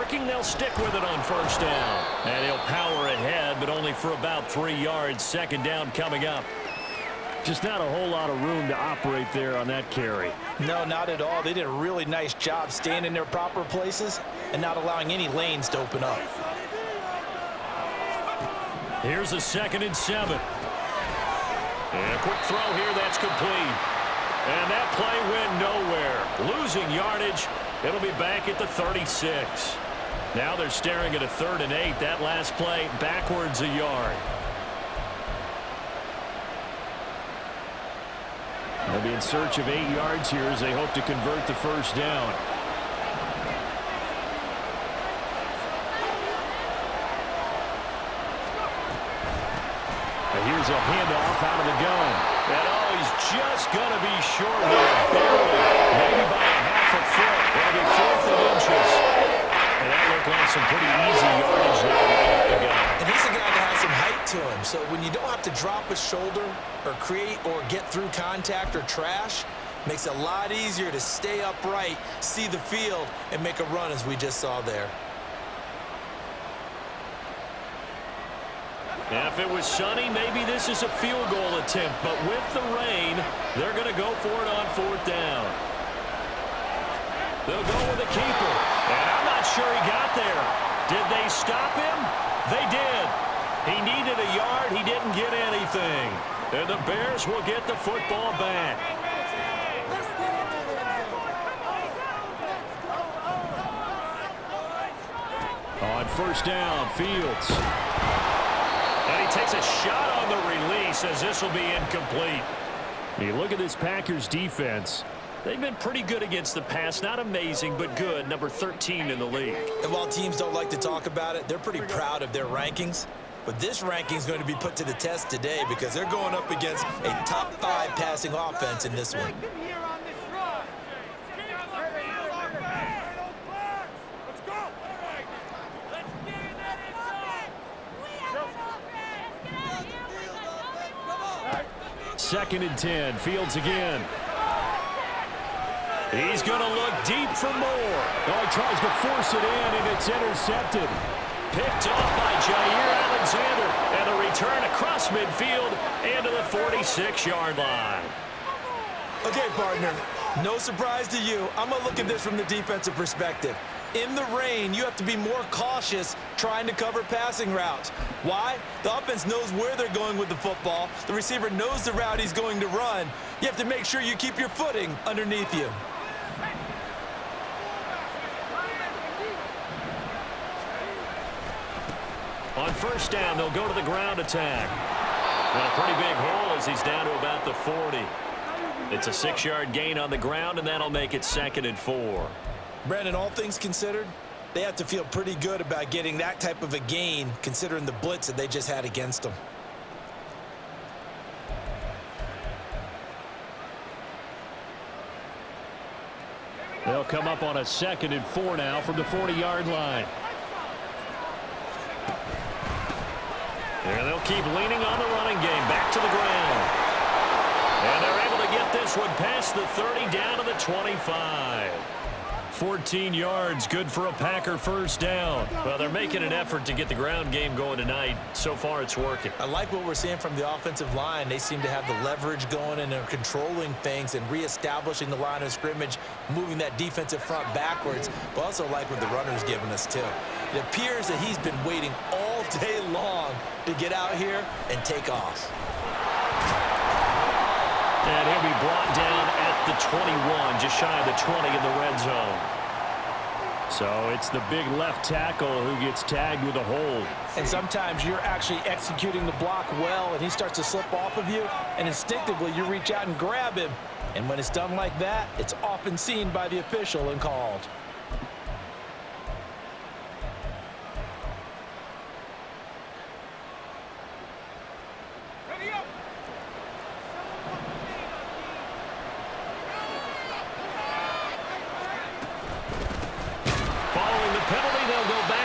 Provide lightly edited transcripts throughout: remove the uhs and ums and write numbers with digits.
working. They'll stick with it on first down. And he'll power ahead, but only for about 3 yards. Second down coming up. Just not a whole lot of room to operate there on that carry. No, not at all. They did a really nice job staying in their proper places and not allowing any lanes to open up. Here's a 2nd and 7. And a quick throw here, that's complete. And that play went nowhere. Losing yardage. It'll be back at the 36. Now they're staring at a 3rd and 8. That last play backwards a yard. They'll be in search of 8 yards here as they hope to convert the first down. And here's a handoff out of the gun. And he's just going to be short here, barely, maybe by a half a foot. It'll be 4th and inches. And that looked like some pretty easy yardage there right up the gut. And he's a guy that has some height to him, so when you don't have to drop a shoulder or create or get through contact or trash, makes it a lot easier to stay upright, see the field, and make a run as we just saw there. Now, if it was sunny, maybe this is a field goal attempt, but with the rain, they're going to go for it on 4th down. They'll go with the keeper, and I'm not sure he got there. Did they stop him? They did. He needed a yard. He didn't get anything. And the Bears will get the football back. On 1st down, Fields. And he takes a shot on the release as this will be incomplete. You look at this Packers defense. They've been pretty good against the pass. Not amazing, but good. Number 13 in the league. And while teams don't like to talk about it, they're pretty proud of their rankings. But this ranking is going to be put to the test today because they're going up against a top 5 passing offense in this one. Second and 10. Fields again. He's going to look deep for more. Oh, he tries to force it in, and it's intercepted. Picked off by Jair Alexander. And a return across midfield into the 46-yard line. Okay, partner, no surprise to you. I'm going to look at this from the defensive perspective. In the rain, you have to be more cautious trying to cover passing routes. Why? The offense knows where they're going with the football. The receiver knows the route he's going to run. You have to make sure you keep your footing underneath you. On 1st down, they'll go to the ground attack. And a pretty big hole as he's down to about the 40. It's a 6-yard gain on the ground, and that'll make it 2nd and 4. Brandon, all things considered, they have to feel pretty good about getting that type of a gain considering the blitz that they just had against them. They'll come up on a 2nd and 4 now from the 40-yard line. And they'll keep leaning on the running game. Back to the ground. And they're able to get this one past the 30 down to the 25. 14 yards, good for a Packer first down. Well, they're making an effort to get the ground game going tonight. So far, it's working. I like what we're seeing from the offensive line. They seem to have the leverage going and they're controlling things and reestablishing the line of scrimmage, moving that defensive front backwards. But also like what the runner's giving us, too. It appears that he's been waiting all day long to get out here and take off. And he'll be brought down at the 21, just shy of the 20 in the red zone. So it's the big left tackle who gets tagged with a hold. And sometimes you're actually executing the block well, and he starts to slip off of you, and instinctively you reach out and grab him. And when it's done like that, it's often seen by the official and called.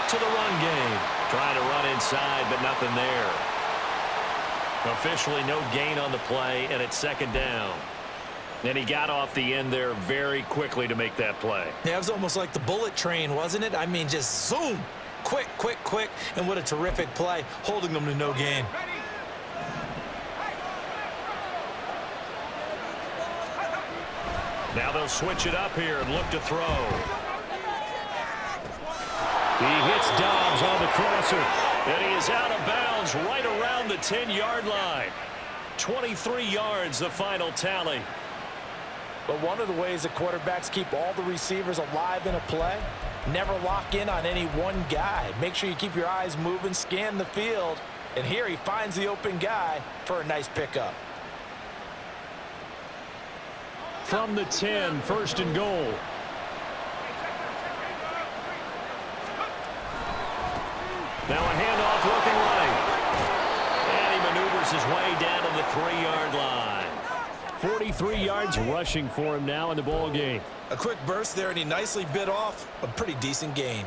To the run game. Trying to run inside, but nothing there. Officially no gain on the play, and it's 2nd down. And he got off the end there very quickly to make that play. Yeah, it was almost like the bullet train, wasn't it? I mean, just zoom. Quick, quick, quick. And what a terrific play, holding them to no gain. Now they'll switch it up here and look to throw. He hits Dobbs on the crosser. And he is out of bounds right around the 10-yard line. 23 yards, the final tally. But one of the ways that quarterbacks keep all the receivers alive in a play, never lock in on any one guy. Make sure you keep your eyes moving, scan the field. And here he finds the open guy for a nice pickup. From the 10, first and goal. Now a handoff looking right. And he maneuvers his way down to the 3-yard line. 43 yards rushing for him now in the ball game. A quick burst there, and he nicely bit off a pretty decent gain.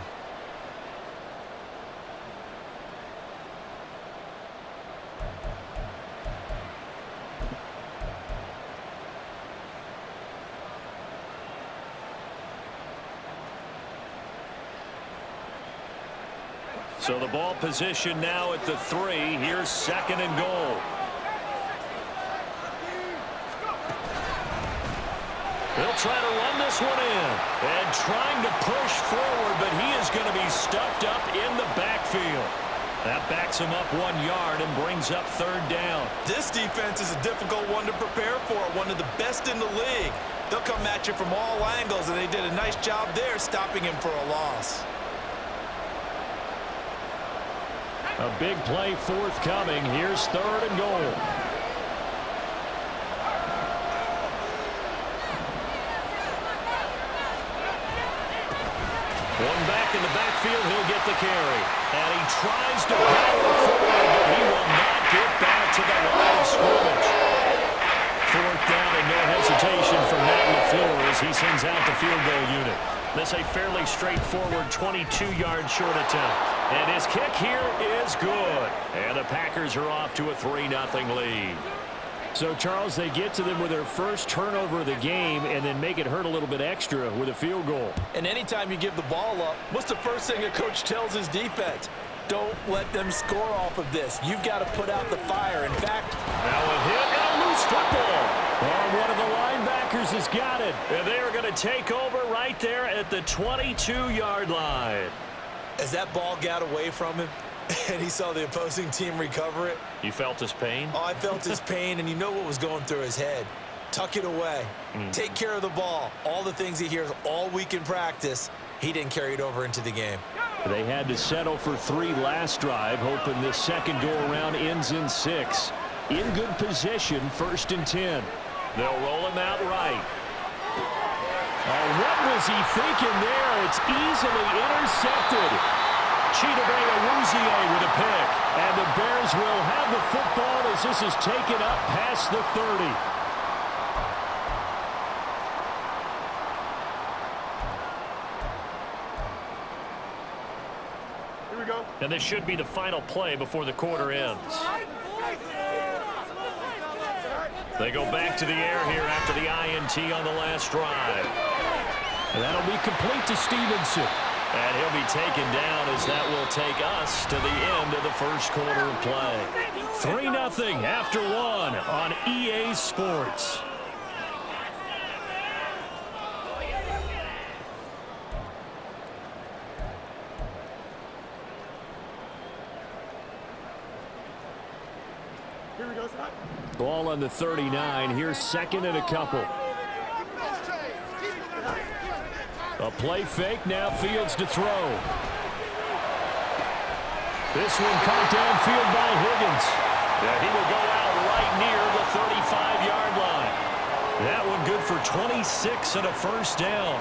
So the ball position now at the 3. Here's second and goal. They'll try to run this one in. And trying to push forward, but he is going to be stuffed up in the backfield. That backs him up 1 yard and brings up third down. This defense is a difficult one to prepare for, one of the best in the league. They'll come at you from all angles, and they did a nice job there stopping him for a loss. A big play forthcoming. Here's third and goal. One back in the backfield, he'll get the carry. And he tries to power forward, but he will not get back to the line of scrimmage. Fourth down and no hesitation from Matt LaFleur as he sends out the field goal unit. This a fairly straightforward 22-yard short attempt. And his kick here is good. And the Packers are off to a 3-0 lead. So, Charles, they get to them with their first turnover of the game and then make it hurt a little bit extra with a field goal. And anytime you give the ball up, what's the first thing a coach tells his defense? Don't let them score off of this. You've got to put out the fire. In fact, now a hit and a loose football. And one of the linebackers has got it. And they are going to take over right there at the 22-yard line. As that ball got away from him and he saw the opposing team recover it. You felt his pain? Oh, I felt his pain, and you know what was going through his head. Tuck it away. Take care of the ball. All the things he hears all week in practice, he didn't carry it over into the game. They had to settle for 3 last drive, hoping this second go-around ends in 6. In good position, first and 10. They'll roll him out right. What was he thinking there? It's easily intercepted. Chidobe with a pick. And the Bears will have the football as this is taken up past the 30. Here we go. And this should be the final play before the quarter ends. They go back to the air here after the INT on the last drive. And that'll be complete to Stevenson. And he'll be taken down as that will take us to the end of the first quarter of play. 3-0 after 1 on EA Sports. Here we go, Scott. Ball on the 39. Here's second and a couple. A play fake, now Fields to throw. This one caught downfield by Higgins. Yeah, he will go out right near the 35-yard line. That one good for 26 and a first down.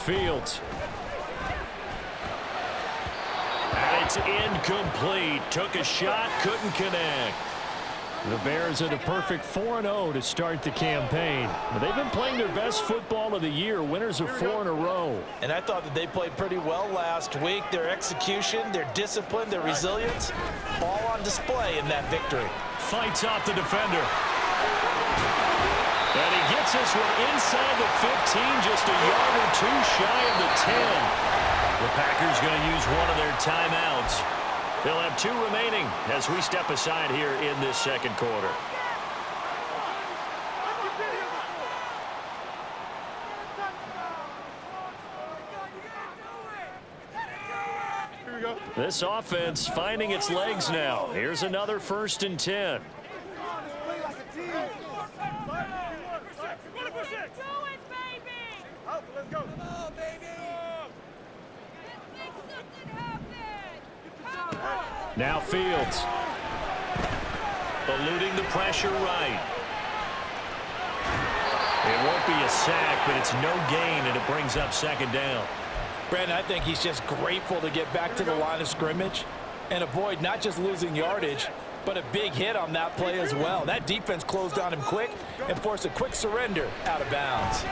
Fields. And it's incomplete. Took a shot, couldn't connect. The Bears at a perfect 4-0 to start the campaign. They've been playing their best football of the year, winners of 4 in a row. And I thought that they played pretty well last week. Their execution, their discipline, their resilience, all on display in that victory. Fights off the defender. And he gets this one inside the 15, just a yard or two shy of the 10. The Packers going to use one of their timeouts. They'll have 2 remaining as we step aside here in this second quarter. This offense finding its legs now. Here's another 1st and 10. Now Fields. Eluding the pressure right. It won't be a sack, but it's no gain, and it brings up 2nd down. Brandon, I think he's just grateful to get back to the line of scrimmage and avoid not just losing yardage, but a big hit on that play as well. That defense closed on him quick and forced a quick surrender out of bounds.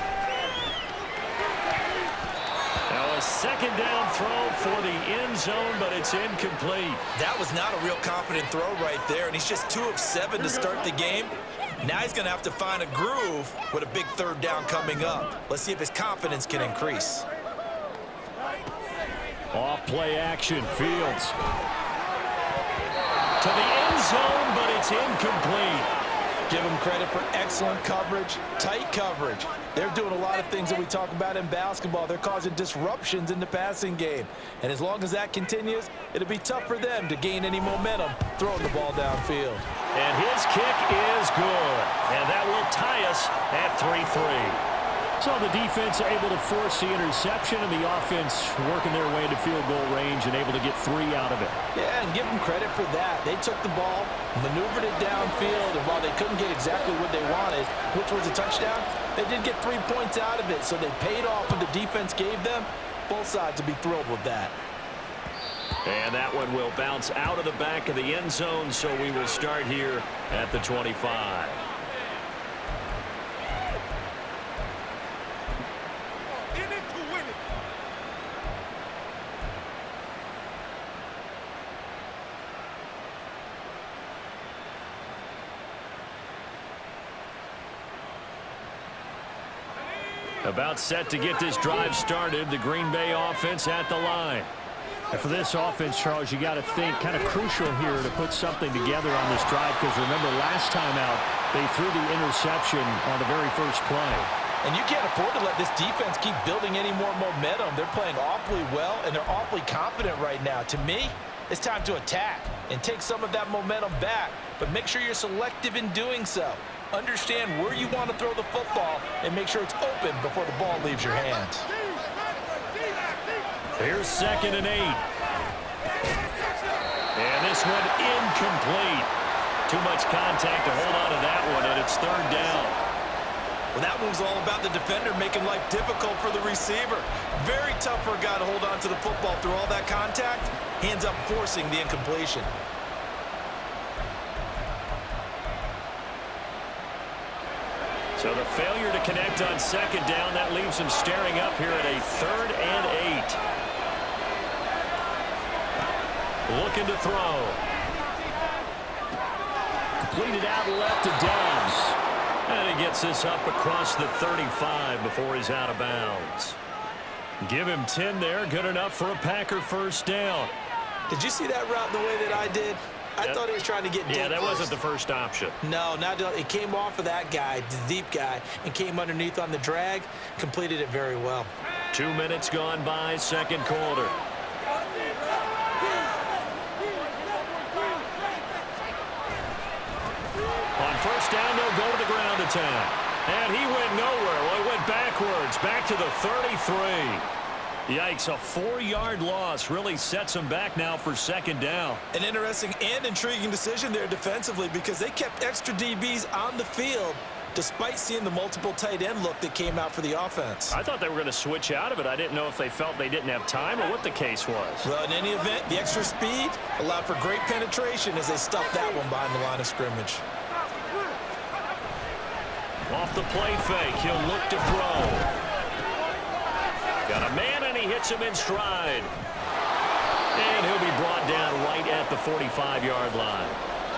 Now a 2nd down throw for the end zone, but it's incomplete. That was not a real confident throw right there, and he's just 2 of 7 to start the game. Now he's going to have to find a groove with a big 3rd down coming up. Let's see if his confidence can increase. Off play action, Fields. To the end zone, but it's incomplete. Give them credit for excellent coverage, tight coverage. They're doing a lot of things that we talk about in basketball. They're causing disruptions in the passing game. And as long as that continues, it'll be tough for them to gain any momentum throwing the ball downfield. And his kick is good. And that will tie us at 3-3. So the defense able to force the interception, and the offense working their way to field goal range and able to get 3 out of it. Yeah, and give them credit for that. They took the ball, maneuvered it downfield, and while they couldn't get exactly what they wanted, which was a touchdown, they did get 3 points out of it, so they paid off what the defense gave them. Both sides will be thrilled with that. And that one will bounce out of the back of the end zone, so we will start here at the 25. About set to get this drive started, the Green Bay offense at the line. And for this offense, Charles, you got to think kind of crucial here to put something together on this drive, because remember last time out they threw the interception on the very first play. And you can't afford to let this defense keep building any more momentum. They're playing awfully well, and they're awfully confident right now. To me, it's time to attack and take some of that momentum back, but make sure you're selective in doing so. Understand where you want to throw the football and make sure it's open before the ball leaves your hands. Here's 2nd and 8. And this one incomplete. Too much contact to hold on to that one, and it's 3rd down. Well, that one's all about the defender making life difficult for the receiver. Very tough for a guy to hold on to the football through all that contact. He ends up forcing the incompletion. So the failure to connect on 2nd down, that leaves him staring up here at a 3rd and 8. Looking to throw. Completed out left to Dobbs. And he gets this up across the 35 before he's out of bounds. Give him 10 there. Good enough for a Packer 1st down. Did you see that route the way that I did? I thought he was trying to get deep. Yeah, that wasn't the first option. No, it came off of that guy, the deep guy, and came underneath on the drag. Completed it very well. 2 minutes gone by, 2nd quarter. On 1st down, they'll go to the ground attack. And he went nowhere. Well, he went backwards, back to the 33. Yikes, a 4-yard loss really sets them back now for 2nd down. An interesting and intriguing decision there defensively, because they kept extra DBs on the field despite seeing the multiple tight end look that came out for the offense. I thought they were going to switch out of it. I didn't know if they felt they didn't have time or what the case was. Well, in any event, the extra speed allowed for great penetration as they stuffed that one behind the line of scrimmage. Off the play fake, he'll look to throw. Got a man, and he hits him in stride. And he'll be brought down right at the 45-yard line.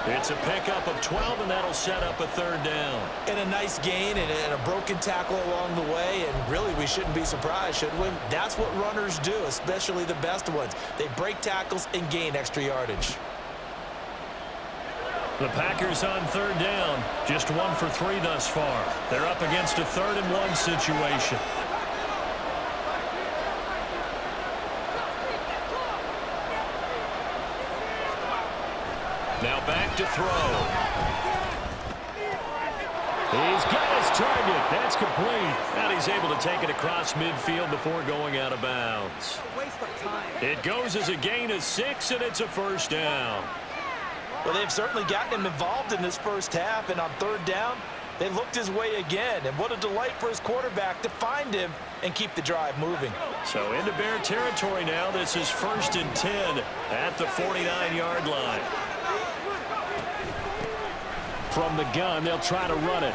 It's a pickup of 12, and that'll set up a third down. And a nice gain and a broken tackle along the way, and really we shouldn't be surprised, should we? That's what runners do, especially the best ones. They break tackles and gain extra yardage. The Packers on third down, just 1 for 3 thus far. They're up against a 3rd and 1 situation. Now back to throw. He's got his target. That's complete. And he's able to take it across midfield before going out of bounds. It goes as a gain of 6, and it's a first down. Well, they've certainly gotten him involved in this first half, and on third down, they looked his way again. And what a delight for his quarterback to find him and keep the drive moving. So into Bear territory now. This is 1st and 10 at the 49-yard line. From the gun, they'll try to run it.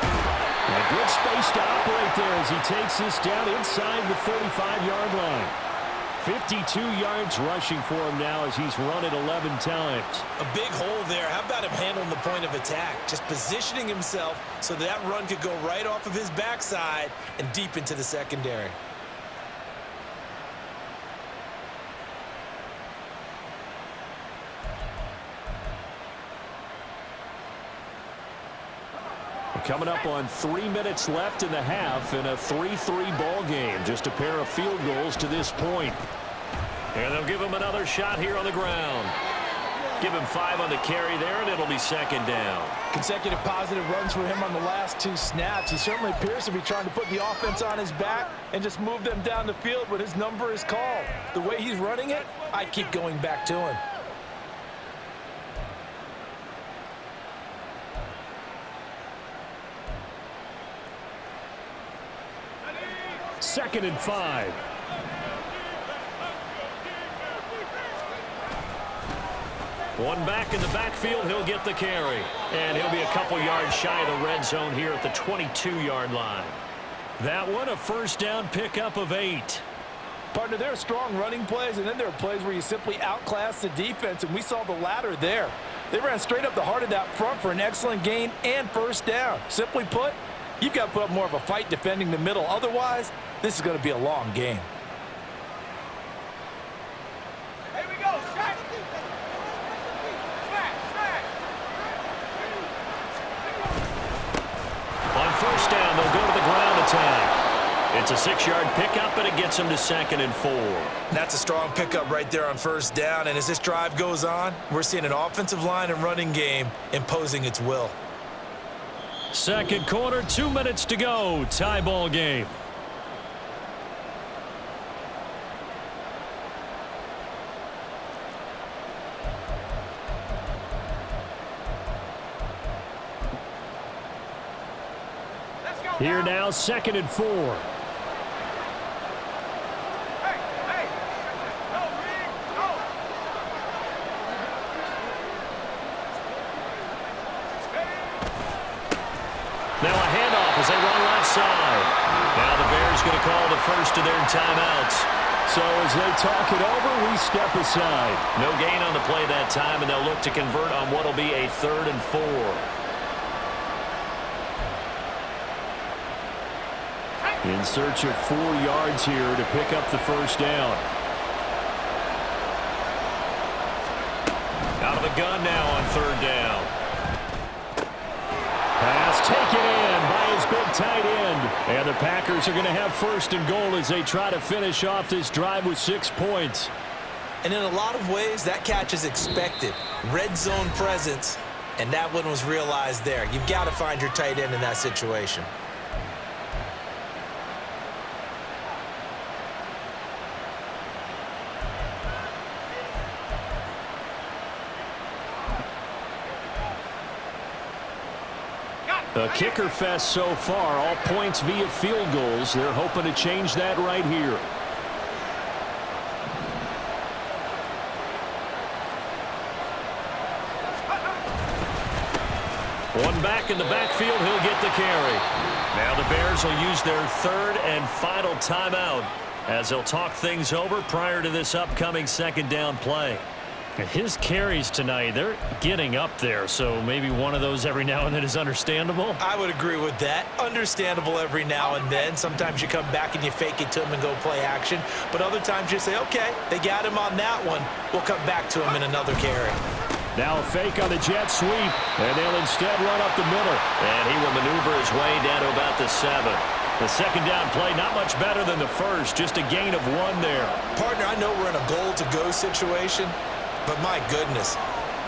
A good space to operate there as he takes this down inside the 35-yard line. 52 yards rushing for him now as he's run it 11 times. A big hole there. How about him handling the point of attack? Just positioning himself so that run could go right off of his backside and deep into the secondary. Coming up on 3 minutes left in the half in a 3-3 ball game. Just a pair of field goals to this point. And they'll give him another shot here on the ground. Give him 5 on the carry there, and it'll be 2nd down. Consecutive positive runs for him on the last 2 snaps. He certainly appears to be trying to put the offense on his back and just move them down the field when his number is called. The way he's running it, I keep going back to him. 2nd and 5. One back in the backfield, he'll get the carry. And he'll be a couple yards shy of the red zone here at the 22-yard line. That one, a first down pickup of 8. Partner, there are strong running plays, and then there are plays where you simply outclass the defense, and we saw the latter there. They ran straight up the heart of that front for an excellent gain and first down. Simply put, you've got to put up more of a fight defending the middle. Otherwise, this is going to be a long game. Here we go, Shaq. On first down, they'll go to the ground attack. It's a 6-yard pickup, and it gets them to 2nd and 4. That's a strong pickup right there on first down, and as this drive goes on, we're seeing an offensive line and running game imposing its will. Second quarter, 2 minutes to go. Tie ball game. Here now, 2nd and 4. Now a handoff as they run left side. Now the Bears going to call the first of their timeouts. So as they talk it over, we step aside. No gain on the play that time, and they'll look to convert on what will be a 3rd and 4. In search of 4 yards here to pick up the first down. Out of the gun now on 3rd down. Pass taken in by his big tight end. And the Packers are going to have 1st and goal as they try to finish off this drive with 6 points. And in a lot of ways, that catch is expected. Red zone presence, and that one was realized there. You've got to find your tight end in that situation. A kicker fest so far, all points via field goals. They're hoping to change that right here. One back in the backfield, he'll get the carry. Now the Bears will use their third and final timeout as they'll talk things over prior to this upcoming second down play. His carries tonight, they're getting up there, so maybe one of those every now and then is understandable. I would agree with that. Understandable every now and then. Sometimes you come back and you fake it to him and go play action. But other times you say, okay, they got him on that one. We'll come back to him in another carry. Now a fake on the jet sweep, and they'll instead run up the middle. And he will maneuver his way down to about the 7. The second down play, not much better than the first, just a gain of 1 there. Partner, I know we're in a goal-to-go situation, but my goodness,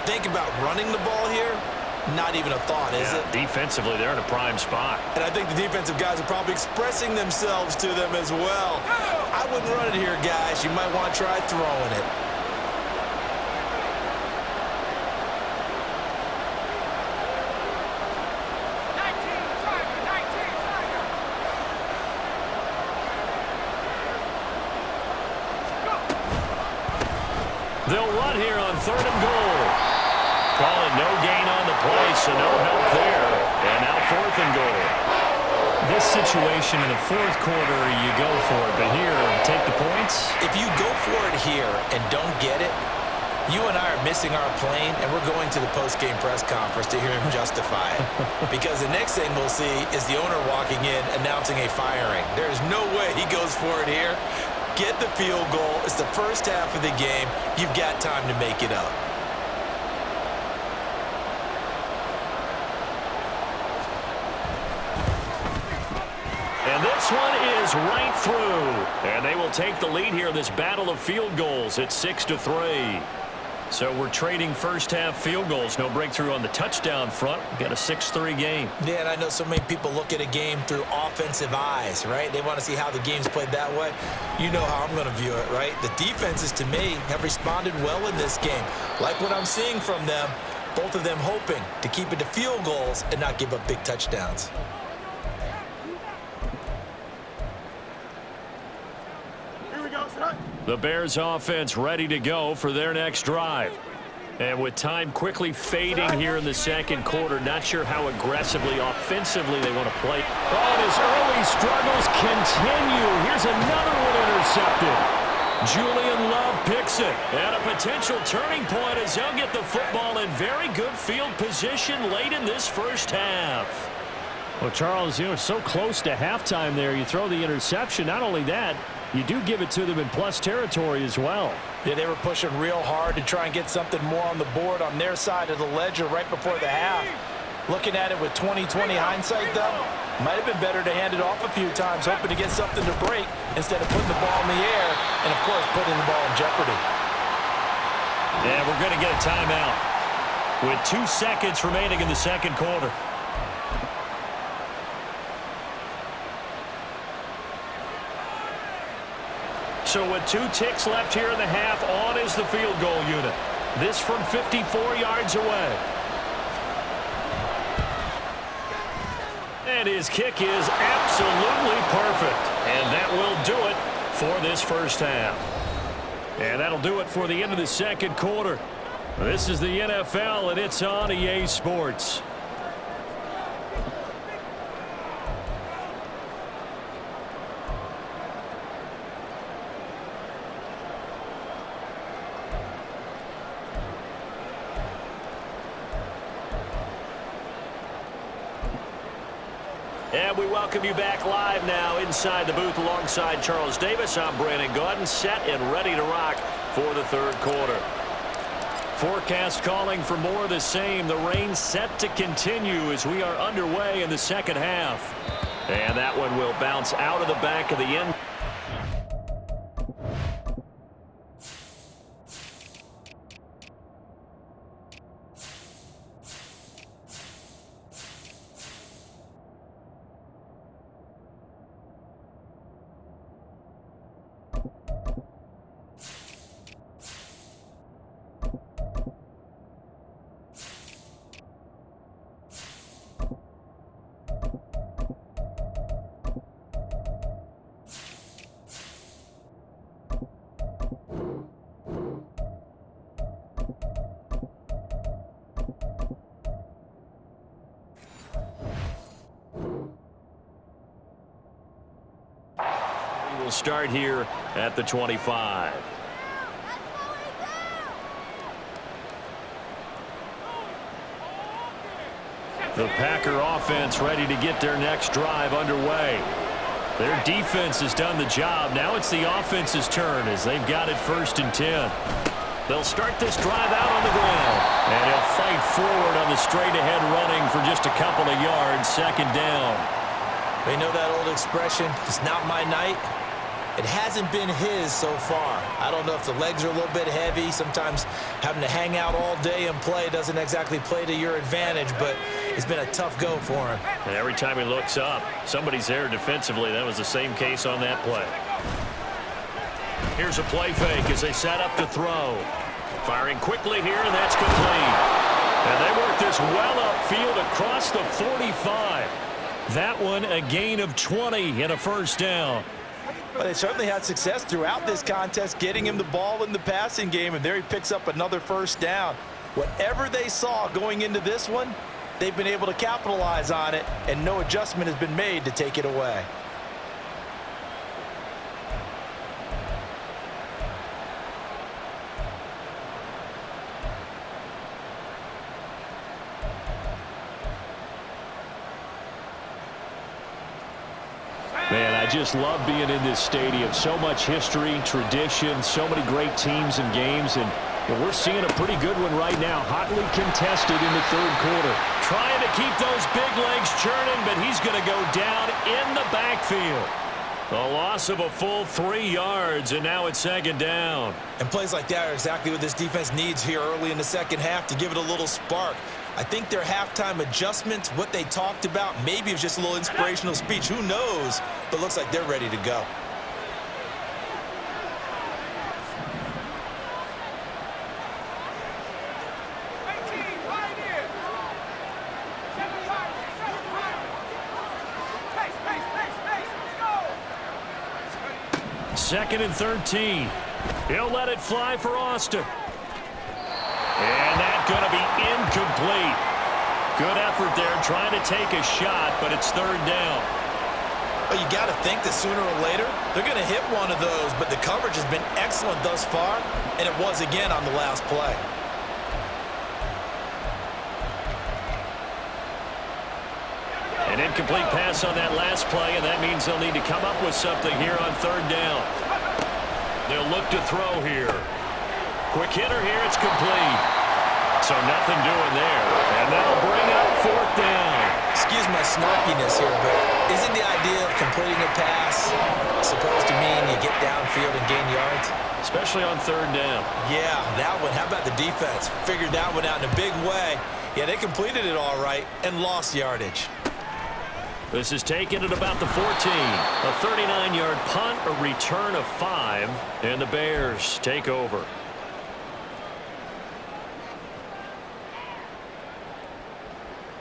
think about running the ball here. Not even a thought, is it? Defensively, they're in a prime spot. And I think the defensive guys are probably expressing themselves to them as well. I wouldn't run it here, guys. You might want to try throwing it. They'll run here on 3rd and goal. Calling no gain on the play, so no help there. And now 4th and goal. This situation in the 4th quarter, you go for it. But here, take the points. If you go for it here and don't get it, you and I are missing our plane, and we're going to the post-game press conference to hear him justify it. Because the next thing we'll see is the owner walking in announcing a firing. There's no way he goes for it here. Get the field goal. It's the first half of the game. You've got time to make it up. And this one is right through. And they will take the lead here in this battle of field goals at 6-3. So we're trading first half field goals. No breakthrough on the touchdown front. We've got a 6-3 game. Yeah, and I know so many people look at a game through offensive eyes, right? They want to see how the game's played that way. You know how I'm going to view it, right? The defenses, to me, have responded well in this game. Like what I'm seeing from them, both of them hoping to keep it to field goals and not give up big touchdowns. The Bears offense ready to go for their next drive. And with time quickly fading here in the second quarter, not sure how aggressively, offensively they want to play. Oh, and his early struggles continue. Here's another one intercepted. Julian Love picks it. And a potential turning point as they'll get the football in very good field position late in this first half. Well, Charles, you know, so close to halftime there. You throw the interception. Not only that, you do give it to them in plus territory as well. Yeah, they were pushing real hard to try and get something more on the board on their side of the ledger right before the half. Looking at it with 20/20 hindsight, though, might have been better to hand it off a few times, hoping to get something to break instead of putting the ball in the air and, of course, putting the ball in jeopardy. Yeah, we're going to get a timeout with 2 seconds remaining in the second quarter. So with 2 ticks left here in the half, on is the field goal unit. This from 54 yards away. And his kick is absolutely perfect. And that will do it for this first half. And that'll do it for the end of the second quarter. This is the NFL, and it's on EA Sports. And we welcome you back live now inside the booth alongside Charles Davis. I'm Brandon Gaudin, set and ready to rock for the third quarter. Forecast calling for more of the same. The rain set to continue as we are underway in the second half. And that one will bounce out of the back of the end. will start here at the 25. The Packer offense ready to get their next drive underway. Their defense has done the job. Now it's the offense's turn as they've got it 1st and 10. They'll start this drive out on the ground. And he'll fight forward on the straight-ahead running for just a couple of yards. 2nd down. They know that old expression, it's not my night. It hasn't been his so far. I don't know if the legs are a little bit heavy. Sometimes having to hang out all day and play doesn't exactly play to your advantage, but it's been a tough go for him. And every time he looks up, somebody's there defensively. That was the same case on that play. Here's a play fake as they set up to throw. Firing quickly here, and that's complete. And they work this well upfield across the 45. That one a gain of 20 and a 1st down. Well, they certainly had success throughout this contest getting him the ball in the passing game, and there he picks up another 1st down. Whatever they saw going into this one, they've been able to capitalize on it, and no adjustment has been made to take it away. Man, I just love being in this stadium. So much history, tradition, so many great teams and games, and we're seeing a pretty good one right now. Hotly contested in the 3rd quarter. Trying to keep those big legs churning, but he's going to go down in the backfield. A loss of a full 3 yards, and now it's 2nd down. And plays like that are exactly what this defense needs here early in the 2nd half to give it a little spark. I think their halftime adjustments, what they talked about, maybe it was just a little inspirational speech. Who knows? But looks like they're ready to go. Second and 13. He'll let it fly for Austin. And that's going to be incomplete. Good effort there trying to take a shot, but it's 3rd down. Well, you got to think that sooner or later they're going to hit one of those, but the coverage has been excellent thus far, and it was again on the last play. An incomplete pass on that last play, and that means they'll need to come up with something here on 3rd down. They'll look to throw here. Quick hitter here, it's complete. So nothing doing there. And that'll bring up 4th down. Excuse my snarkiness here, but isn't the idea of completing a pass supposed to mean you get downfield and gain yards? Especially on 3rd down. Yeah, that one. How about the defense? Figured that one out in a big way. Yeah, they completed it all right and lost yardage. This is taken at about the 14. A 39-yard punt, a return of 5, and the Bears take over.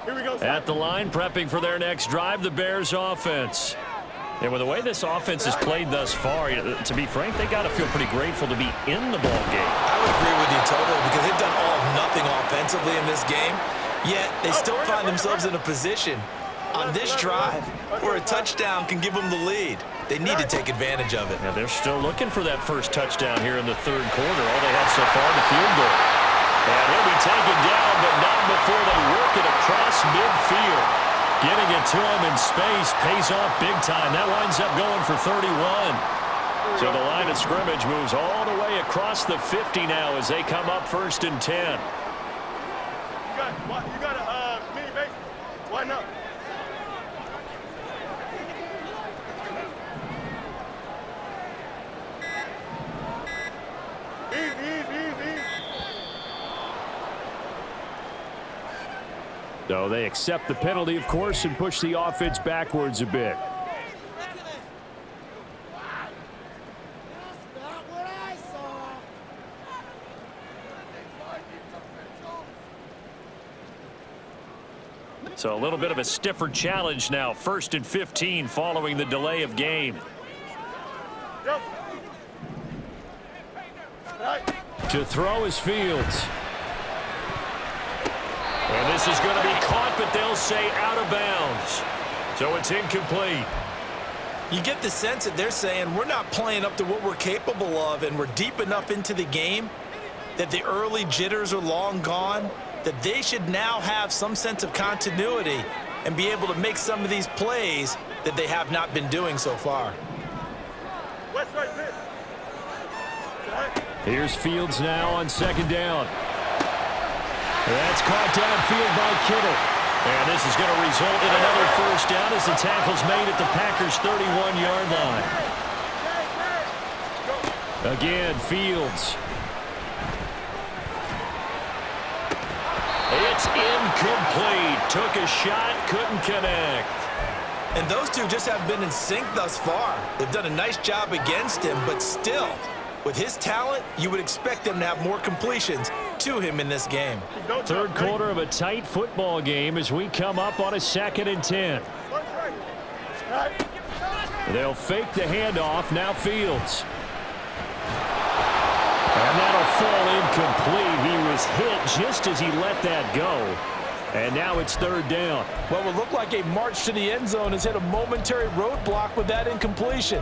Here we go. At the line, prepping for their next drive, the Bears offense. And with the way this offense has played thus far, to be frank, they got to feel pretty grateful to be in the ball game. I would agree with you totally because they've done all of nothing offensively in this game, yet they still find themselves in a position on this drive where a touchdown can give them the lead. They need to take advantage of it. Yeah, they're still looking for that first touchdown here in the 3rd quarter. All they have so far, the field goal. And he'll be taken down, but not before they work it across midfield. Getting it to him in space pays off big time. That winds up going for 31. So the line of scrimmage moves all the way across the 50 now as they come up 1st and 10. You got a mini base. Why not? Easy. So they accept the penalty, of course, and push the offense backwards a bit. So a little bit of a stiffer challenge now. 1st and 15 following the delay of game. To throw is Fields. And this is going to be caught, but they'll say out of bounds. So it's incomplete. You get the sense that they're saying we're not playing up to what we're capable of, and we're deep enough into the game that the early jitters are long gone, that they should now have some sense of continuity and be able to make some of these plays that they have not been doing so far. Here's Fields now on second down. That's caught downfield by Kittle. And this is going to result in another first down as the tackle's made at the Packers' 31-yard line. Again, Fields. It's incomplete. Took a shot, couldn't connect. And those two just haven't been in sync thus far. They've done a nice job against him, but still, with his talent, you would expect him to have more completions to him in this game. Third quarter of a tight football game as we come up on a 2nd and 10. They'll fake the handoff. Now Fields. And that'll fall incomplete. He was hit just as he let that go. And now it's third down. What would look like a march to the end zone has hit a momentary roadblock with that incompletion.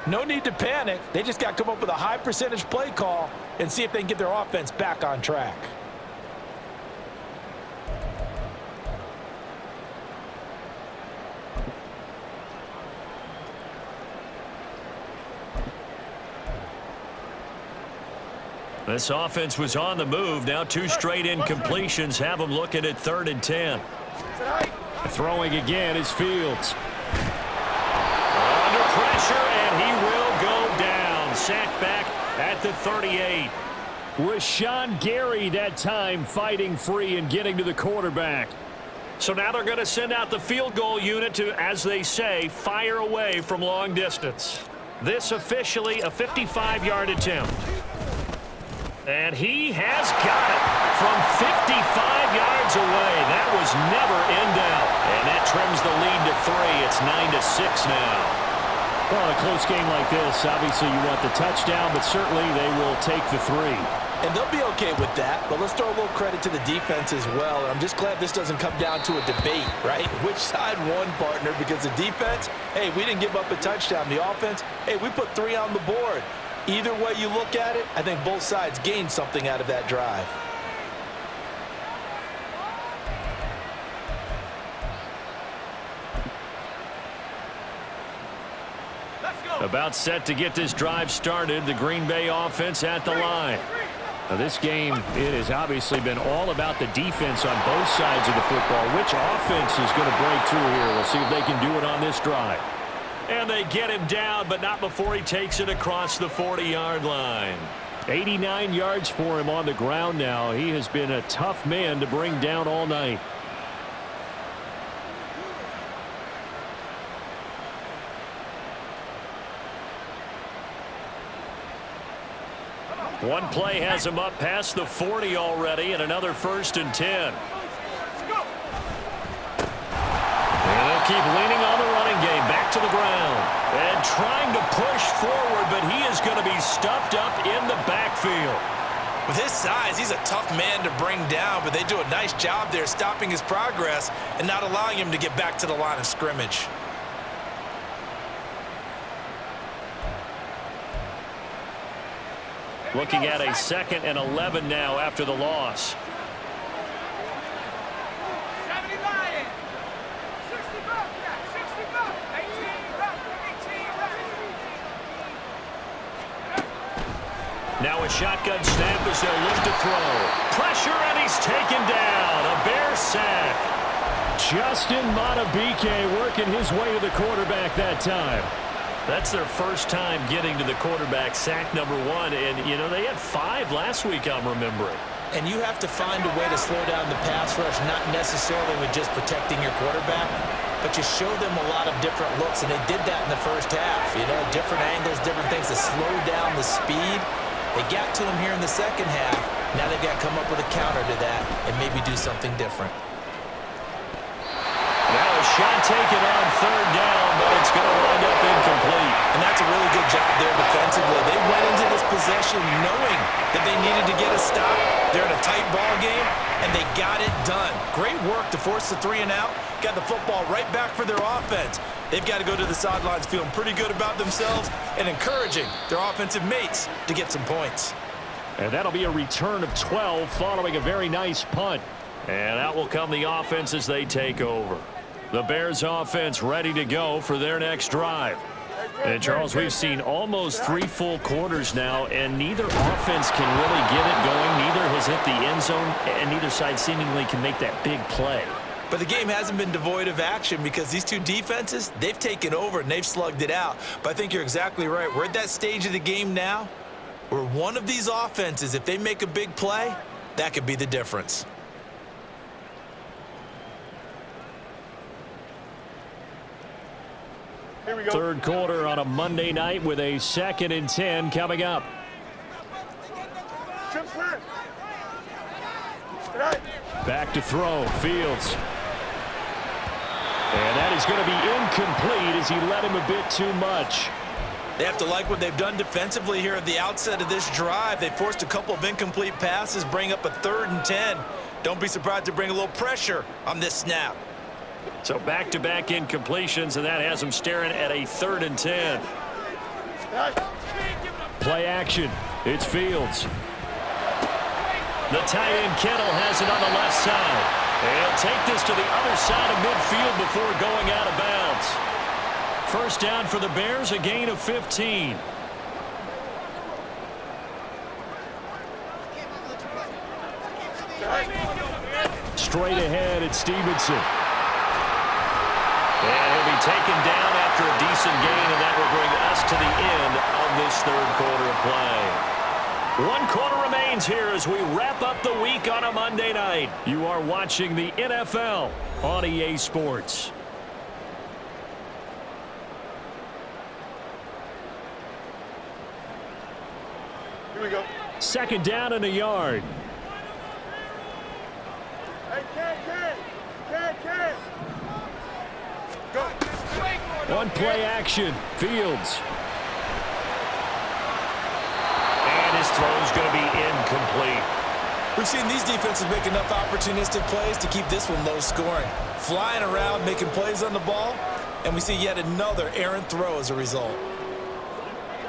No need to panic. They just got to come up with a high percentage play call and see if they can get their offense back on track. This offense was on the move. Now 2 straight incompletions have them looking at 3rd and 10. Throwing again is Fields. Under pressure, and he will go down. Sacked back at the 38. Rashawn Gary that time fighting free and getting to the quarterback. So now they're going to send out the field goal unit to, as they say, fire away from long distance. This officially a 55-yard attempt. And he has got it from 55 yards away. That was never in doubt. And that trims the lead to 3. It's 9-6 now. Well, in a close game like this, obviously you want the touchdown, but certainly they will take the 3. And they'll be okay with that, but let's throw a little credit to the defense as well. And I'm just glad this doesn't come down to a debate, right? Which side won, partner? Because the defense, hey, we didn't give up a touchdown. The offense, hey, we put 3 on the board. Either way you look at it, I think both sides gained something out of that drive. About set to get this drive started. The Green Bay offense at the line. Now this game, it has obviously been all about the defense on both sides of the football. Which offense is going to break through here? We'll see if they can do it on this drive. And they get him down, but not before he takes it across the 40-yard line. 89 yards for him on the ground now. He has been a tough man to bring down all night. One play has him up past the 40 already, and another 1st and 10. And they'll keep leaning on the running game, back to the ground. And trying to push forward, but he is going to be stuffed up in the backfield. With his size, he's a tough man to bring down, but they do a nice job there stopping his progress and not allowing him to get back to the line of scrimmage. Looking at a 2nd and 11 now after the loss. Now a shotgun snap as they'll look to throw. Pressure, and he's taken down. A Bear sack. Justin Madubuike working his way to the quarterback that time. That's their first time getting to the quarterback, sack number 1. And, you know, they had 5 last week, I'm remembering. And you have to find a way to slow down the pass rush, not necessarily with just protecting your quarterback, but you show them a lot of different looks, and they did that in the first half. You know, different angles, different things to slow down the speed. They got to him here in the second half. Now they've got to come up with a counter to that and maybe do something different. Now a shot taken on 3rd down, but it's going to wind up incomplete. And that's a really good job there defensively. They went into this possession knowing that they needed to get a stop. They're in a tight ball game, and they got it done. Great work to force the 3 and out. Got the football right back for their offense. They've got to go to the sidelines feeling pretty good about themselves and encouraging their offensive mates to get some points. And that'll be a return of 12 following a very nice punt. And out will come the offense as they take over. The Bears offense ready to go for their next drive. And, Charles, we've seen almost 3 full quarters now, and neither offense can really get it going. Neither has hit the end zone, and neither side seemingly can make that big play. But the game hasn't been devoid of action because these two defenses, they've taken over and they've slugged it out. But I think you're exactly right. We're at that stage of the game now where one of these offenses, if they make a big play, that could be the difference. Here we go. Third quarter on a Monday night with a 2nd and 10 coming up. Trips clear. Right. Back to throw, Fields. And that is going to be incomplete as he led him a bit too much. They have to like what they've done defensively here at the outset of this drive. They forced a couple of incomplete passes, bring up a 3rd and 10. Don't be surprised to bring a little pressure on this snap. So back-to-back incompletions, and that has them staring at a 3rd and 10. Play action. It's Fields. The tight end Kittle has it on the left side. He'll take this to the other side of midfield before going out of bounds. First down for the Bears, a gain of 15. Straight ahead at Stevenson. And he'll be taken down after a decent gain, and that will bring us to the end of this 3rd quarter of play. 1 quarter remains here as we wrap up the week on a Monday night. You are watching the NFL on EA Sports. Here we go. 2nd down and a yard. Hey, Ken. Go. One play action. Fields. And his throw is going to be incomplete. We've seen these defenses make enough opportunistic plays to keep this one low scoring. Flying around, making plays on the ball, and we see yet another errant throw as a result.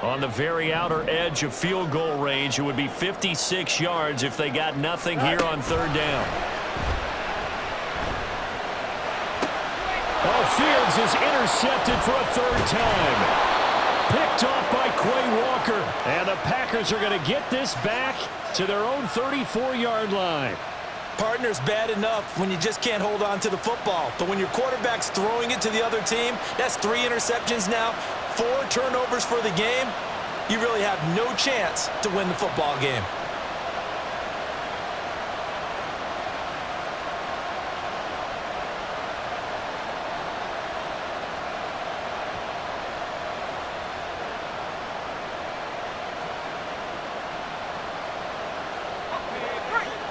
On the very outer edge of field goal range, it would be 56 yards if they got nothing here on 3rd down. Oh, Fields is intercepted for a 3rd time. Picked off by Quay Walker. And the Packers are going to get this back to their own 34-yard line. Partner's bad enough when you just can't hold on to the football. But when your quarterback's throwing it to the other team, that's 3 interceptions now, 4 turnovers for the game. You really have no chance to win the football game.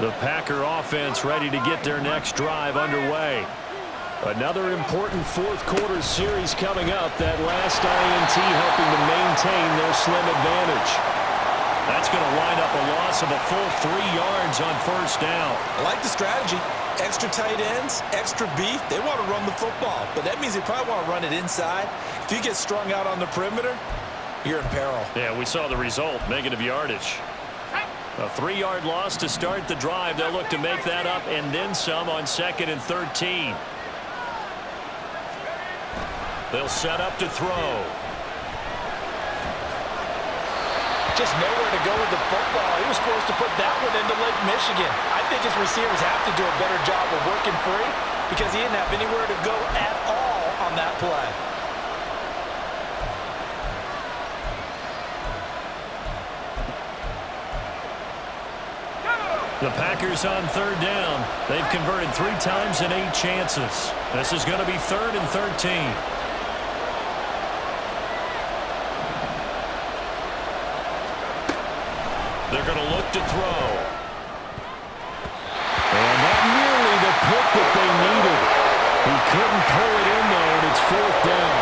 The Packer offense ready to get their next drive underway. Another important 4th quarter series coming up. That last INT helping to maintain their slim advantage. That's going to wind up a loss of a full 3 yards on 1st down. I like the strategy. Extra tight ends, extra beef. They want to run the football, but that means they probably want to run it inside. If you get strung out on the perimeter, you're in peril. Yeah, we saw the result, negative yardage. A 3-yard loss to start the drive. They'll look to make that up and then some on 2nd and 13. They'll set up to throw. Just nowhere to go with the football. He was supposed to put that one into Lake Michigan. I think his receivers have to do a better job of working free because he didn't have anywhere to go at all on that play. The Packers on 3rd down. They've converted 3 times in 8 chances. This is going to be 3rd and 13. They're going to look to throw. And not nearly the pick that they needed. He couldn't pull it in, though, and it's 4th down.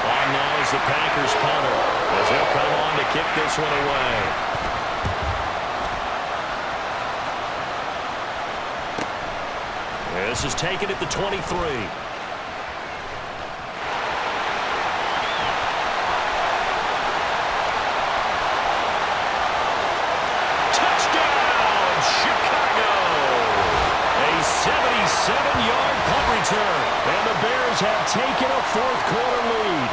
On now is the Packers punter as he'll come on to kick this one away. This is taken at the 23. the Bears have taken a fourth-quarter lead.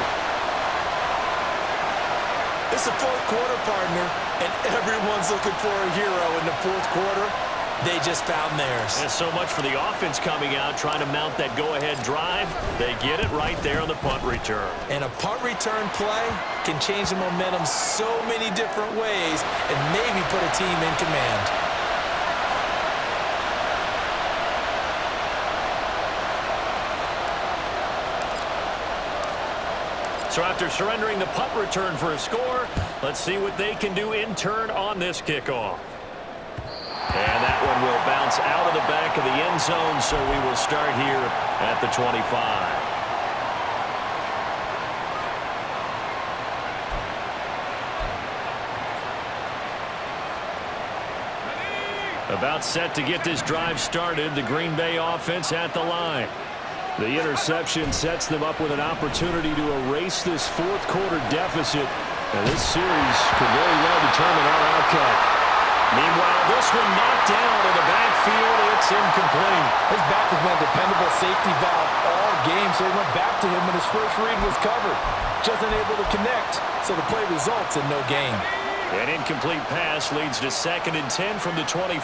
It's the fourth quarter, partner, and everyone's looking for a hero in the fourth quarter. They just found theirs. And so much for the offense coming out, trying to mount that go-ahead drive. They get it right there on the punt return. And a punt return play can change the momentum so many different ways and maybe put a team in command. So after surrendering the punt return for a score, let's see what they can do in turn on this kickoff. And that one will bounce out of the back of the end zone, so we will start here at the 25. About set to get this drive started, the Green Bay offense at the line. The interception sets them up with an opportunity to erase this fourth-quarter deficit. And this series could very well determine our outcome. Meanwhile, this one knocked down in the backfield. It's incomplete. His back has been a dependable safety valve all game, so he went back to him when his first read was covered. Just unable to connect, so the play results in no gain. An incomplete pass leads to 2nd and 10 from the 25.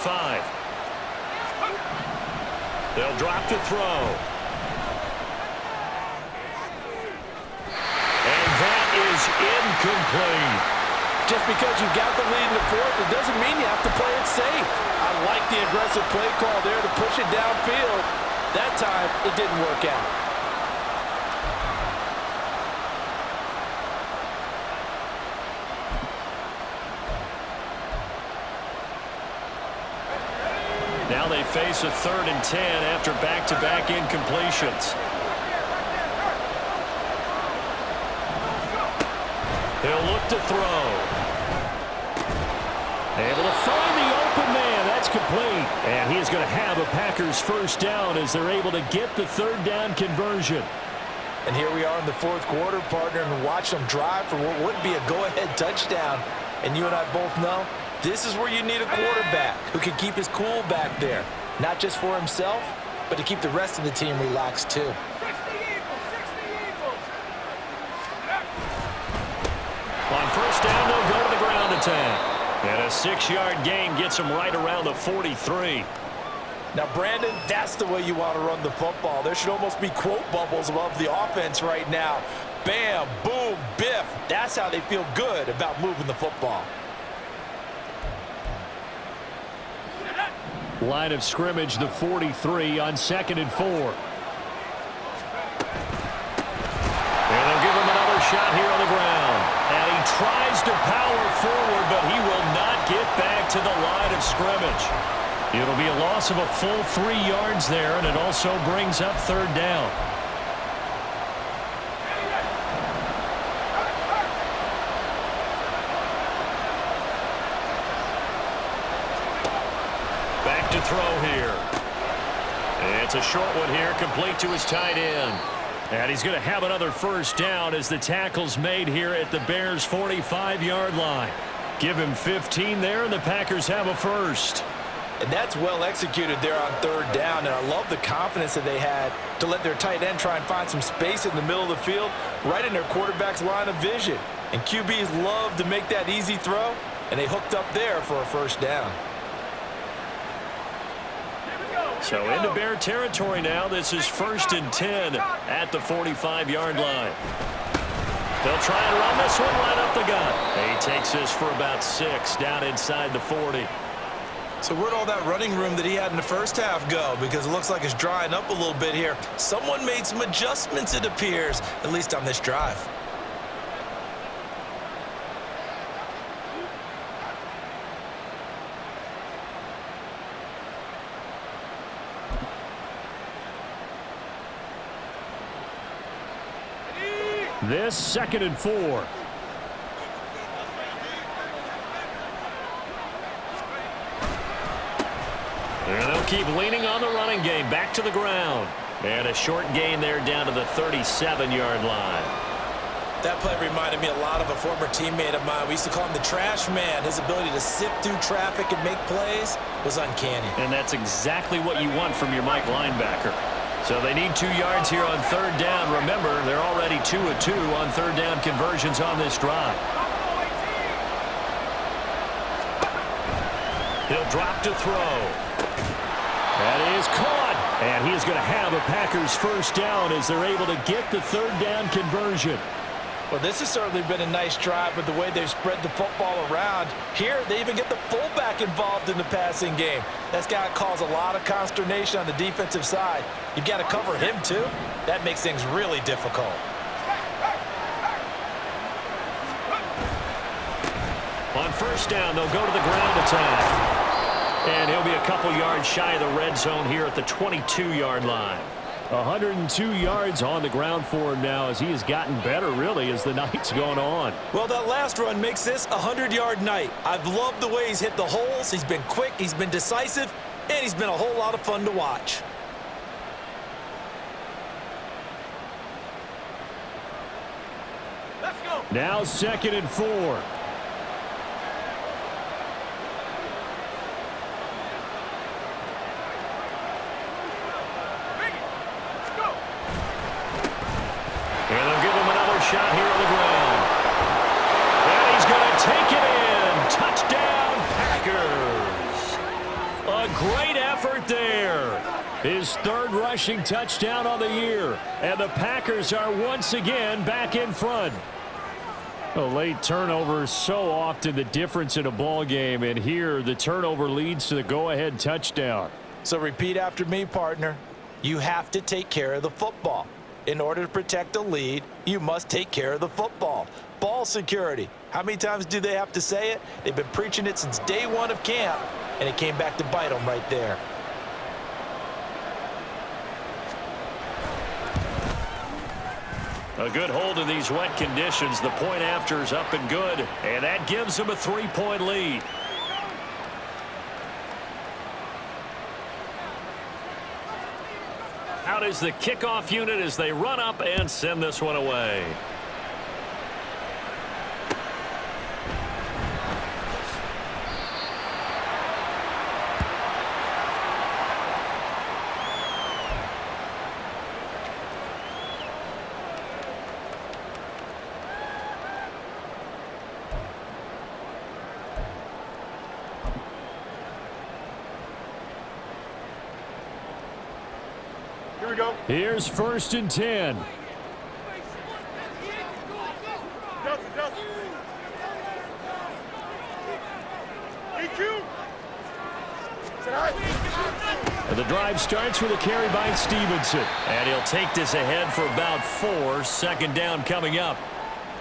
They'll drop to throw. And that is incomplete. Just because you got the lead in the fourth, it doesn't mean you have to play it safe. I like the aggressive play call there to push it downfield. That time, it didn't work out. Now they face a 3rd and 10 after back-to-back incompletions. He'll look to throw. Able to find the open man. That's complete. And he is going to have a Packers first down as they're able to get the 3rd down conversion. And here we are in the fourth quarter, partner, and watch them drive for what would be a go-ahead touchdown. And you and I both know this is where you need a quarterback who can keep his cool back there. Not just for himself, but to keep the rest of the team relaxed too. On first down, they'll go to the ground attack. And a 6-yard gain gets him right around the 43. Now, Brandon, that's the way you want to run the football. There should almost be quote bubbles above the offense right now. Bam, boom, biff. That's how they feel good about moving the football. Line of scrimmage, the 43 on 2nd and 4. And they'll give him another shot here on the ground. And he tries to power forward, but he will not get back to the line of scrimmage. It'll be a loss of a full 3 yards there, and it also brings up 3rd down. Back to throw here. It's a short one here, complete to his tight end. And he's going to have another first down as the tackle's made here at the Bears' 45-yard line. Give him 15 there, and the Packers have a first. And that's well executed there on 3rd down, and I love the confidence that they had to let their tight end try and find some space in the middle of the field, right in their quarterback's line of vision. And QBs love to make that easy throw, and they hooked up there for a first down. So into Bear territory now. This is 1st and 10 at the 45-yard line. They'll try and run this one right up the gut. He takes this for about 6 down inside the 40. So where'd all that running room that he had in the first half go? Because it looks like it's drying up a little bit here. Someone made some adjustments, it appears, at least on this drive. This 2nd and 4. And they'll keep leaning on the running game. Back to the ground. And a short gain there down to the 37-yard line. That play reminded me a lot of a former teammate of mine. We used to call him the trash man. His ability to sift through traffic and make plays was uncanny. And that's exactly what you want from your Mike linebacker. So they need 2 yards here on third down. Remember, they're already 2 of 2 on third down conversions on this drive. He'll drop to throw. That is caught. And he is going to have a Packers first down as they're able to get the third down conversion. Well, this has certainly been a nice drive with the way they've spread the football around. Here, they even get the fullback involved in the passing game. That's got to cause a lot of consternation on the defensive side. You've got to cover him, too. That makes things really difficult. On first down, they'll go to the ground attack. And he'll be a couple yards shy of the red zone here at the 22-yard line. 102 yards on the ground for him now as he has gotten better, really, as the night's gone on. Well, that last run makes this a 100-yard night. I've loved the way he's hit the holes. He's been quick, he's been decisive, and he's been a whole lot of fun to watch. Let's go. Now 2nd and 4. Shot here on the ground. And he's going to take it in. Touchdown, Packers. A great effort there. His 3rd rushing touchdown on the year. And the Packers are once again back in front. A late turnover is so often the difference in a ball game. And here the turnover leads to the go-ahead touchdown. So repeat after me, partner. You have to take care of the football. In order to protect the lead, you must take care of the football. Ball security. How many times do they have to say it? They've been preaching it since day 1 of camp, and it came back to bite them right there. A good hold in these wet conditions. The point after is up and good, and that gives them a 3-point lead. Out is the kickoff unit as they run up and send this one away. Here we go. Here's 1st and 10. Justin. EQ. And the drive starts with a carry by Stevenson. And he'll take this ahead for about 4. 2nd down coming up.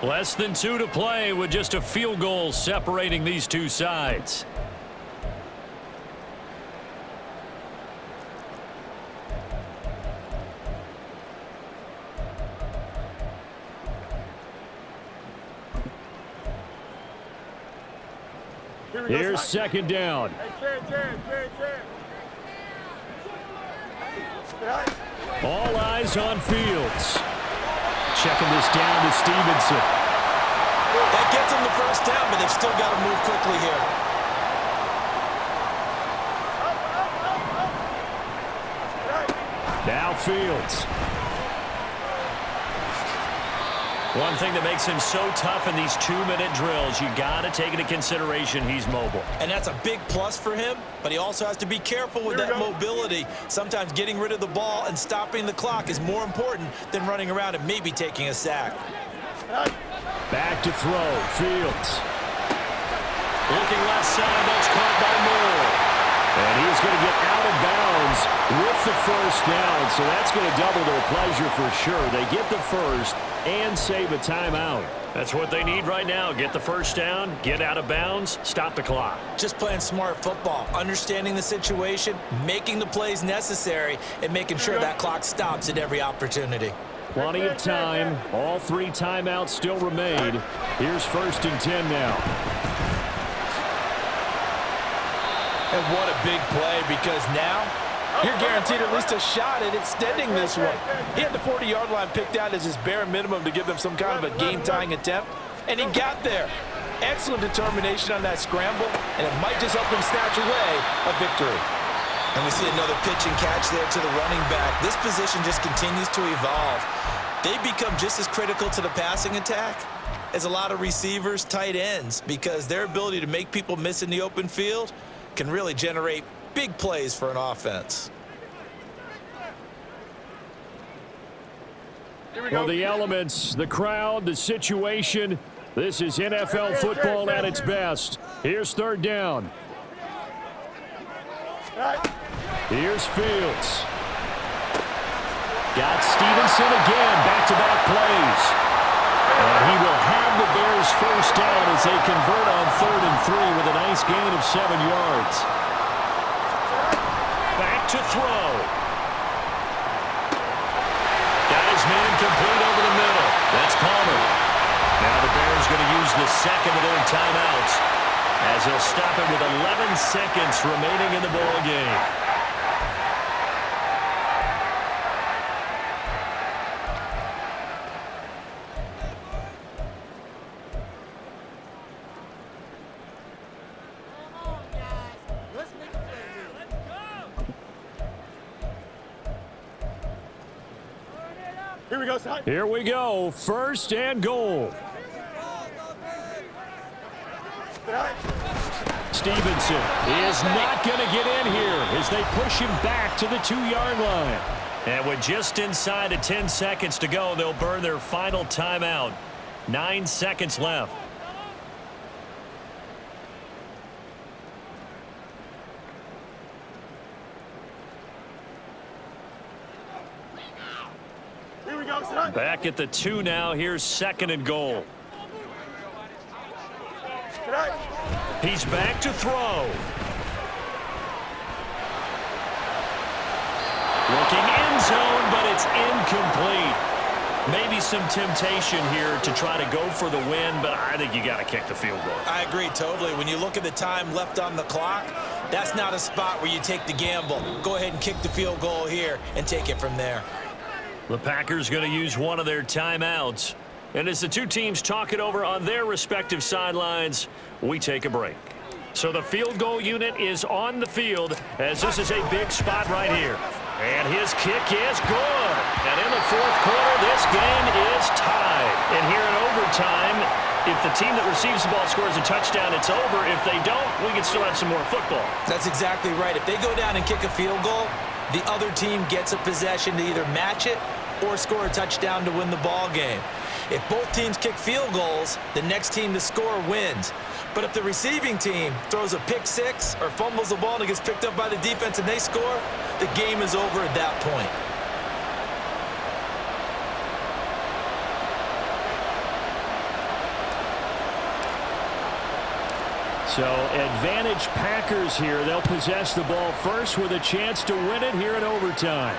Less than 2 to play with just a field goal separating these two sides. Here's 2nd down. All eyes on Fields. Checking this down to Stevenson. That gets them the first down, but they've still got to move quickly here. Now Fields. One thing that makes him so tough in these 2-minute drills, you got to take into consideration he's mobile. And that's a big plus for him, but he also has to be careful with that mobility. Sometimes getting rid of the ball and stopping the clock is more important than running around and maybe taking a sack. Back to throw. Fields. Looking left side, that's caught by Moore. And he's going to get out of bounds with the first down, so that's going to double their pleasure for sure. They get the first and save a timeout. That's what they need right now. Get the first down, get out of bounds, stop the clock. Just playing smart football, understanding the situation, making the plays necessary, and making sure that clock stops at every opportunity. Plenty of time. All 3 timeouts still remain. Here's 1st and 10 now. And what a big play, because now you're guaranteed at least a shot at extending this one. He had the 40-yard line picked out as his bare minimum to give them some kind of a game-tying attempt, and he got there. Excellent determination on that scramble, and it might just help them snatch away a victory. And we see another pitch and catch there to the running back. This position just continues to evolve. They become just as critical to the passing attack as a lot of receivers, tight ends, because their ability to make people miss in the open field can really generate big plays for an offense. Well, the elements, the crowd, the situation, this is NFL football at its best. Here's third down. Here's Fields. Got Stevenson again, back-to-back plays. And he will have the Bears first down as they convert on 3rd and 3 with a nice gain of 7 yards. Back to throw. Got his man complete over the middle. That's Palmer. Now the Bears going to use the second of their timeouts as they'll stop it with 11 seconds remaining in the ball game. Here we go, son. Here we go, 1st and goal. Stevenson is not going to get in here as they push him back to the 2-yard line. And with just inside of 10 seconds to go, they'll burn their final timeout. 9 seconds left. Here we go, son. Back at the 2 now. Here's 2nd and goal. He's back to throw. Looking end zone, but it's incomplete. Maybe some temptation here to try to go for the win, but I think you got to kick the field goal. I agree totally. When you look at the time left on the clock, that's not a spot where you take the gamble. Go ahead and kick the field goal here and take it from there. The Packers going to use one of their timeouts. And as the two teams talk it over on their respective sidelines, we take a break. So the field goal unit is on the field as this is a big spot right here. And his kick is good. And in the 4th quarter, this game is tied. And here in overtime, if the team that receives the ball scores a touchdown, it's over. If they don't, we can still have some more football. That's exactly right. If they go down and kick a field goal, the other team gets a possession to either match it or score a touchdown to win the ball game. If both teams kick field goals, the next team to score wins. But if the receiving team throws a pick six or fumbles the ball and it gets picked up by the defense and they score, the game is over at that point. So advantage Packers here. They'll possess the ball first with a chance to win it here in overtime.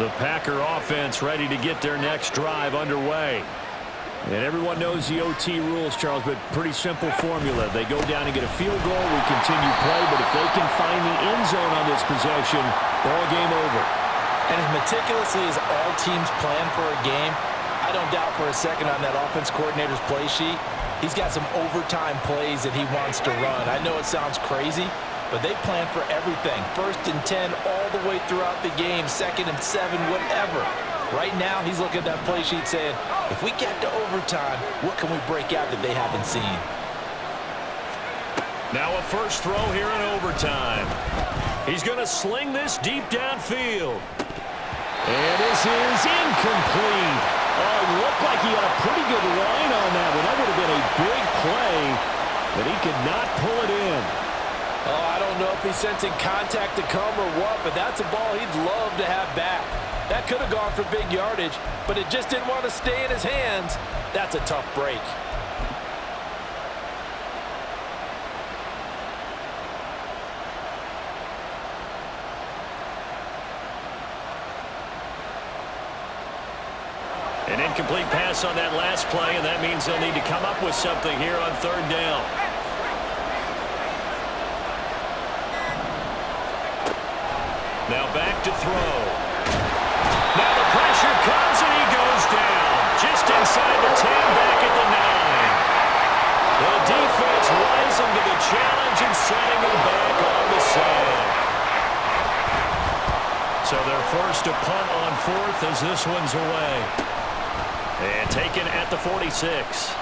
The Packer offense ready to get their next drive underway. And everyone knows the OT rules, Charles, but pretty simple formula. They go down and get a field goal, we continue play, but if they can find the end zone on this possession, ball game over. And as meticulously as all teams plan for a game, I don't doubt for a second on that offense coordinator's play sheet, he's got some overtime plays that he wants to run. I know it sounds crazy, but they plan for everything. 1st and 10 all the way throughout the game, 2nd and 7, whatever. Right now, he's looking at that play sheet saying, if we get to overtime, what can we break out that they haven't seen? Now a first throw here in overtime. He's going to sling this deep downfield. And this is incomplete. Oh, it looked like he had a pretty good line on that one. That would have been a big play, but he could not pull it in. Oh, I don't know if he's sensing contact to come or what, but that's a ball he'd love to have back. That could have gone for big yardage, but it just didn't want to stay in his hands. That's a tough break. An incomplete pass on that last play, and that means they'll need to come up with something here on third down. Now back to throw. Now the pressure comes, and he goes down. Just inside the 10, back at the 9. The defense rising to the challenge and setting him back on the side. So they're forced to punt on fourth as this one's away. And taken at the 46.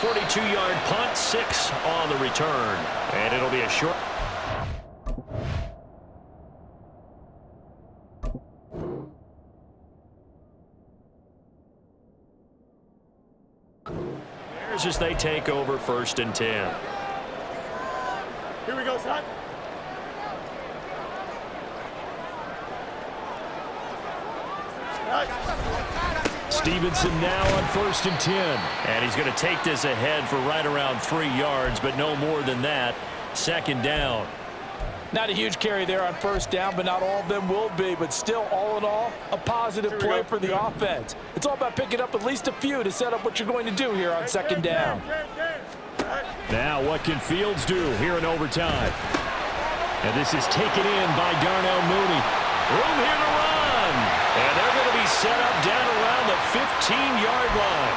42-yard punt, 6 on the return. And it'll be a short. Bears as they take over 1st and 10. Here we go, son. Stevenson now on 1st and 10. And he's going to take this ahead for right around 3 yards, but no more than that. 2nd down. Not a huge carry there on 1st down, but not all of them will be. But still, all in all, a positive play for the offense. It's all about picking up at least a few to set up what you're going to do here on 2nd down. Now what can Fields do here in overtime? And this is taken in by Darnell Mooney. Room here to run. And they're going to be set up down around the 15-yard line.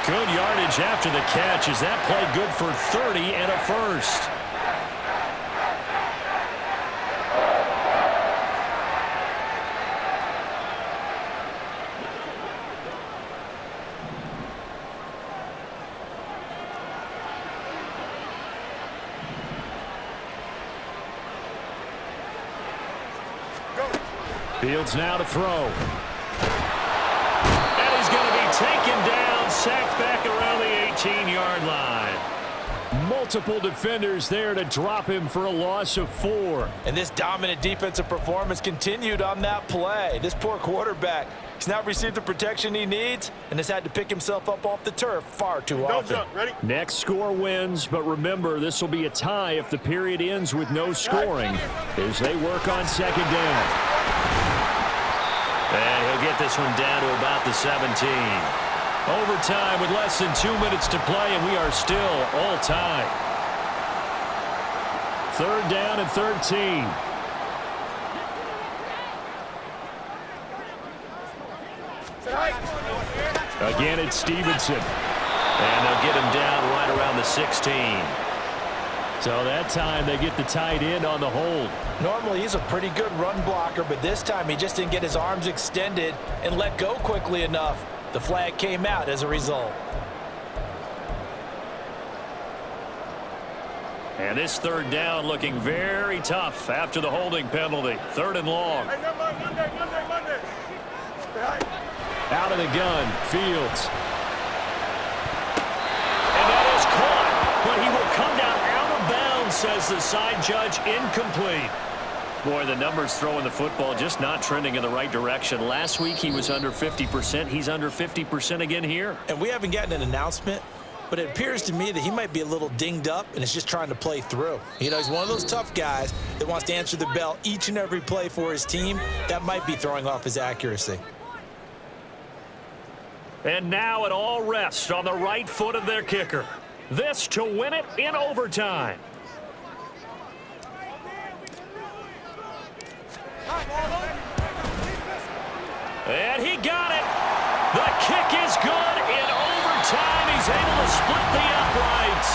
Good yardage after the catch as that play good for 30 and a first. Fields now to throw. And he's going to be taken down, sacked back around the 18-yard line. Multiple defenders there to drop him for a loss of 4. And this dominant defensive performance continued on that play. This poor quarterback, he's not received the protection he needs and has had to pick himself up off the turf far too often. Ready? Next score wins, but remember, this will be a tie if the period ends with no scoring as they work on 2nd down. And he'll get this one down to about the 17. Overtime with less than 2 minutes to play, and we are still all tied. 3rd down and 13. Again, it's Stevenson. And they'll get him down right around the 16. So that time they get the tight end on the hold. Normally he's a pretty good run blocker, but this time he just didn't get his arms extended and let go quickly enough. The flag came out as a result. And this 3rd down looking very tough after the holding penalty. 3rd and long. Hey, Monday. Out of the gun, Fields. And that is caught, but he will come down out of bounds, says the side judge. Incomplete. Boy, the numbers throwing the football just not trending in the right direction. Last week he was under 50%. He's under 50% again here. And we haven't gotten an announcement, but it appears to me that he might be a little dinged up and is just trying to play through. You know, he's one of those tough guys that wants to answer the bell each and every play for his team. That might be throwing off his accuracy. And now it all rests on the right foot of their kicker. This to win it in overtime. And he got it. The kick is good in overtime. He's able to split the uprights.